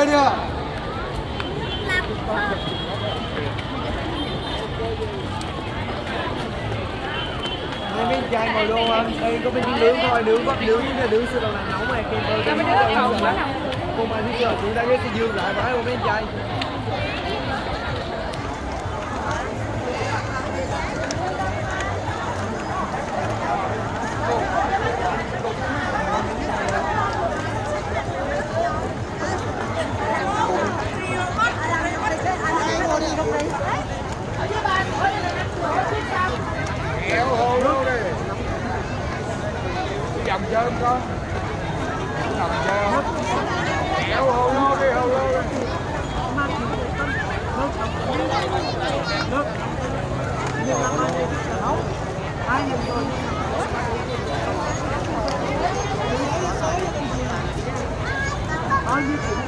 chơi đi ạ. Đây mấy trai ngồi luôn anh, đây có mấy nướng thôi, nướng bắp nướng với nướng sữa đậu nành nóng này kem ơi. Cho mấy đứa cầu quá nào. Cô mà đi chơi chị đã ghé cái dương lại bãi của mấy trai. Kéo hồ luôn đi. Dầm chơi không con? Dầm chơi không? Kéo hồ luôn đi, hồ luôn đi. Nước. Nhưng mà mai đây nấu. Ai nhìn rồi. Bao nhiêu chuyện.